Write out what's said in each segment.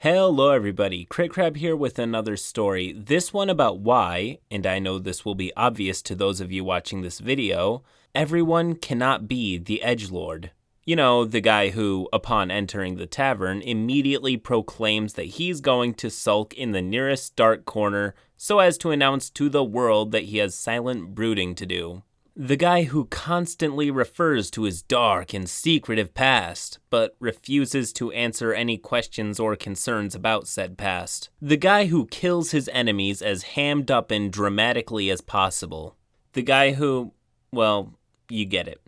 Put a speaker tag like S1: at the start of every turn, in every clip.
S1: Hello everybody, CritCrab here with another story, this one about why, and I know this will be obvious to those of you watching this video, everyone cannot be the edgelord. You know, the guy who, upon entering the tavern, immediately proclaims that he's going to sulk in the nearest dark corner so as to announce to the world that he has silent brooding to do. The guy who constantly refers to his dark and secretive past, but refuses to answer any questions or concerns about said past. The guy who kills his enemies as hammed up and dramatically as possible. The guy who, well, you get it.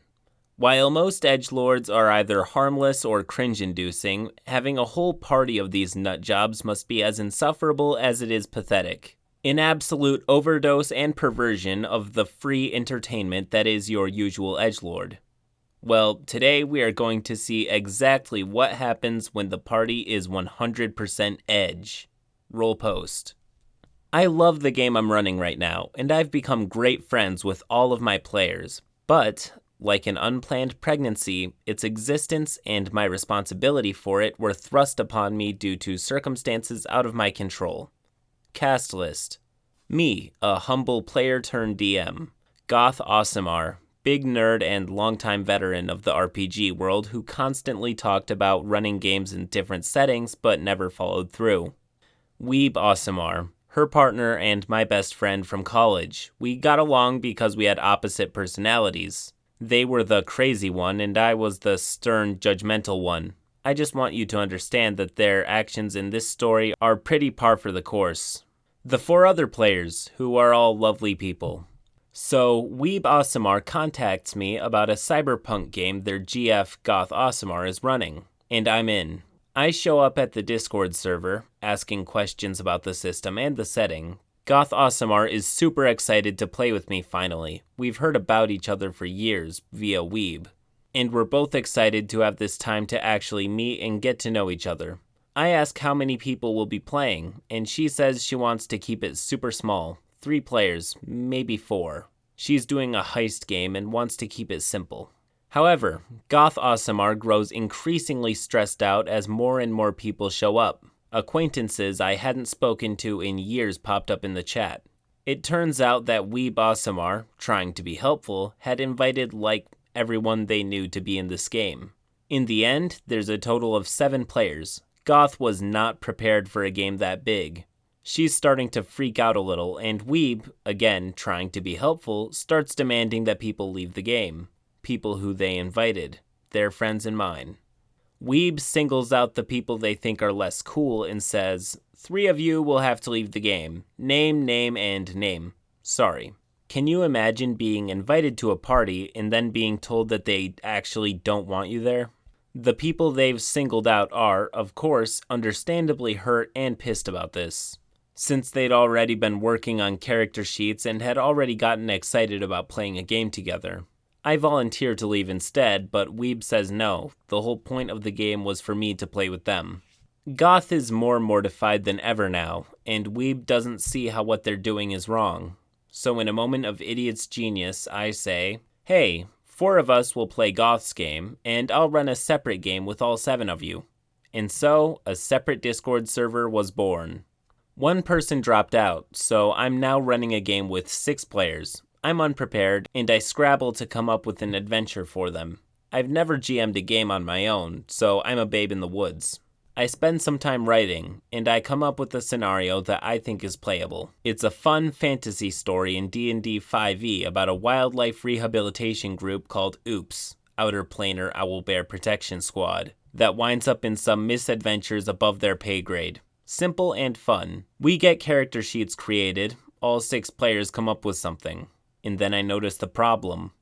S1: While most edgelords are either harmless or cringe-inducing, having a whole party of these nutjobs must be as insufferable as it is pathetic. An absolute overdose and perversion of the free entertainment that is your usual edgelord. Well, today we are going to see exactly what happens when the party is 100% edge. Roll post. I love the game I'm running right now, and I've become great friends with all of my players, but like an unplanned pregnancy, its existence and my responsibility for it were thrust upon me due to circumstances out of my control. Cast list. Me, a humble player turned DM. Goth Awesomer, big nerd and longtime veteran of the RPG world who constantly talked about running games in different settings but never followed through. Weeb Awesomer, her partner and my best friend from college. We got along because we had opposite personalities. They were the crazy one and I was the stern, judgmental one. I just want you to understand that their actions in this story are pretty par for the course. The four other players, who are all lovely people. So, Weeb Awesomer contacts me about a cyberpunk game their GF Goth Awesomer is running, and I'm in. I show up at the Discord server, asking questions about the system and the setting. Goth Awesomer is super excited to play with me finally. We've heard about each other for years, via Weeb. And we're both excited to have this time to actually meet and get to know each other. I ask how many people will be playing, and she says she wants to keep it super small. 3 players, maybe 4. She's doing a heist game and wants to keep it simple. However, Goth Awesomer grows increasingly stressed out as more and more people show up. Acquaintances I hadn't spoken to in years popped up in the chat. It turns out that Weeb Awesomer, trying to be helpful, had invited everyone they knew to be in this game. In the end, there's a total of 7 players. Goth was not prepared for a game that big. She's starting to freak out a little, and Weeb, again trying to be helpful, starts demanding that people leave the game. People who they invited. Their friends and mine. Weeb singles out the people they think are less cool and says, 3 of you will have to leave the game. Name, and name. Sorry. Can you imagine being invited to a party and then being told that they actually don't want you there? The people they've singled out are, of course, understandably hurt and pissed about this, since they'd already been working on character sheets and had already gotten excited about playing a game together. I volunteer to leave instead, but Weeb says no. The whole point of the game was for me to play with them. Goth is more mortified than ever now, and Weeb doesn't see how what they're doing is wrong. So in a moment of idiot's genius, I say, hey, 4 of us will play Goth's game, and I'll run a separate game with all 7 of you. And so, a separate Discord server was born. 1 person dropped out, so I'm now running a game with 6 players. I'm unprepared, and I scrabble to come up with an adventure for them. I've never GM'd a game on my own, so I'm a babe in the woods. I spend some time writing, and I come up with a scenario that I think is playable. It's a fun fantasy story in D&D 5e about a wildlife rehabilitation group called OOPS, Outer Planar Owlbear Protection Squad, that winds up in some misadventures above their pay grade. Simple and fun. We get character sheets created, all 6 players come up with something, and then I notice the problem.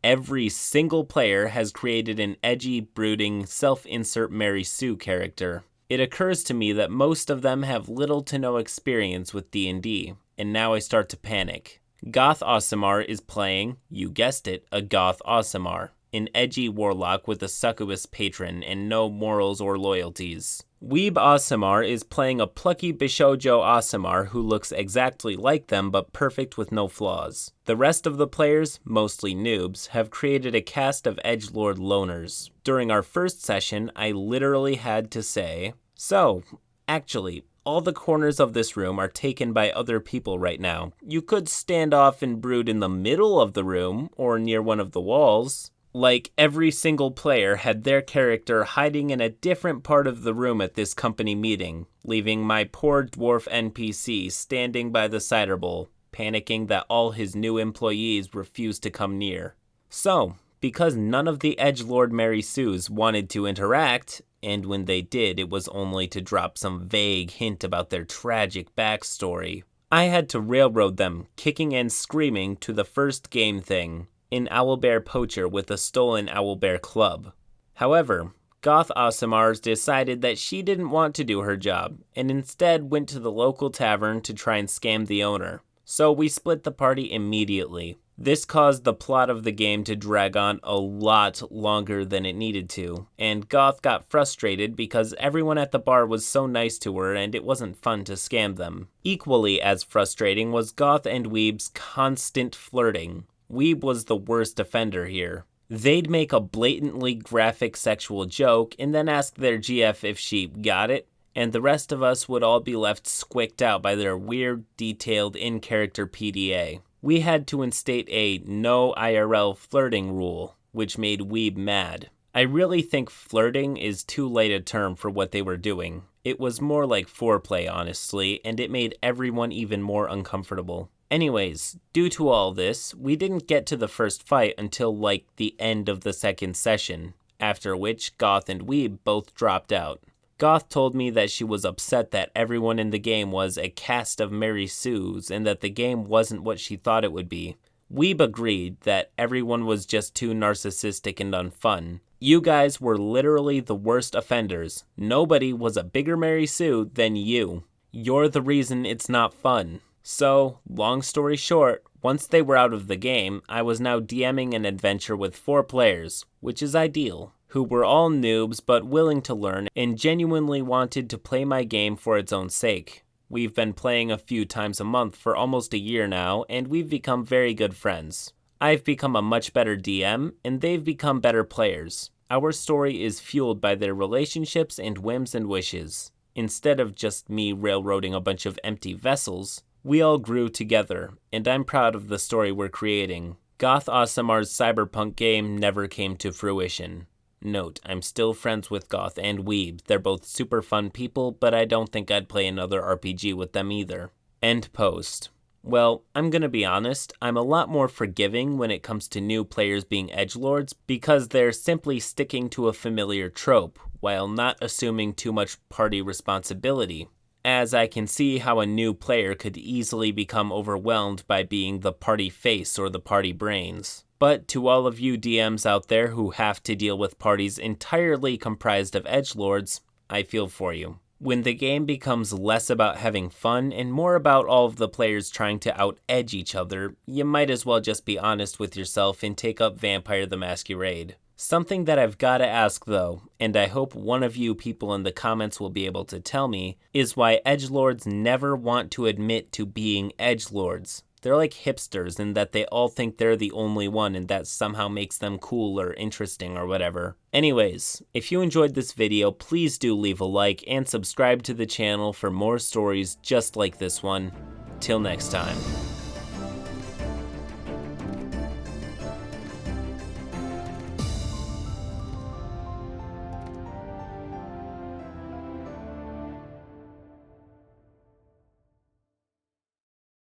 S1: Every single player has created an edgy, brooding, self-insert Mary Sue character. It occurs to me that most of them have little to no experience with D&D, and now I start to panic. Goth Awesomer is playing, you guessed it, a Goth Awesomer, an edgy warlock with a succubus patron and no morals or loyalties. Weeb Awesomer is playing a plucky Bishoujo Awesomer who looks exactly like them but perfect with no flaws. The rest of the players, mostly noobs, have created a cast of edgelord loners. During our first session, I literally had to say, so, Actually, all the corners of this room are taken by other people right now. You could stand off and brood in the middle of the room or near one of the walls. Like, every single player had their character hiding in a different part of the room at this company meeting, leaving my poor dwarf NPC standing by the cider bowl, panicking that all his new employees refused to come near. So, because none of the edgelord Mary Sues wanted to interact, and when they did, it was only to drop some vague hint about their tragic backstory, I had to railroad them, kicking and screaming, to the first game thing, an owlbear poacher with a stolen owlbear club. However, Goth Asimars decided that she didn't want to do her job, and instead went to the local tavern to try and scam the owner. So we split the party immediately. This caused the plot of the game to drag on a lot longer than it needed to, and Goth got frustrated because everyone at the bar was so nice to her and it wasn't fun to scam them. Equally as frustrating was Goth and Weeb's constant flirting. Weeb was the worst offender here. They'd make a blatantly graphic sexual joke and then ask their GF if she got it, and the rest of us would all be left squicked out by their weird, detailed, in-character PDA. We had to instate a no IRL flirting rule, which made Weeb mad. I really think flirting is too light a term for what they were doing. It was more like foreplay, honestly, and it made everyone even more uncomfortable. Anyways, due to all this, we didn't get to the first fight until like the end of the second session, after which Goth and Weeb both dropped out. Goth told me that she was upset that everyone in the game was a cast of Mary Sues and that the game wasn't what she thought it would be. Weeb agreed that everyone was just too narcissistic and unfun. You guys were literally the worst offenders. Nobody was a bigger Mary Sue than you. You're the reason it's not fun. So, long story short, once they were out of the game, I was now DMing an adventure with 4 players, which is ideal, who were all noobs but willing to learn and genuinely wanted to play my game for its own sake. We've been playing a few times a month for almost a year now, and we've become very good friends. I've become a much better DM, and they've become better players. Our story is fueled by their relationships and whims and wishes. Instead of just me railroading a bunch of empty vessels, we all grew together, and I'm proud of the story we're creating. Goth Asamar's cyberpunk game never came to fruition. Note, I'm still friends with Goth and Weeb. They're both super fun people, but I don't think I'd play another RPG with them either. End post. Well, I'm gonna be honest, I'm a lot more forgiving when it comes to new players being edgelords because they're simply sticking to a familiar trope, while not assuming too much party responsibility, as I can see how a new player could easily become overwhelmed by being the party face or the party brains. But to all of you DMs out there who have to deal with parties entirely comprised of edgelords, I feel for you. When the game becomes less about having fun and more about all of the players trying to out-edge each other, you might as well just be honest with yourself and take up Vampire the Masquerade. Something that I've gotta ask though, and I hope one of you people in the comments will be able to tell me, is why edgelords never want to admit to being edgelords. They're like hipsters in that they all think they're the only one and that somehow makes them cool or interesting or whatever. Anyways, if you enjoyed this video, please do leave a like and subscribe to the channel for more stories just like this one. Till next time.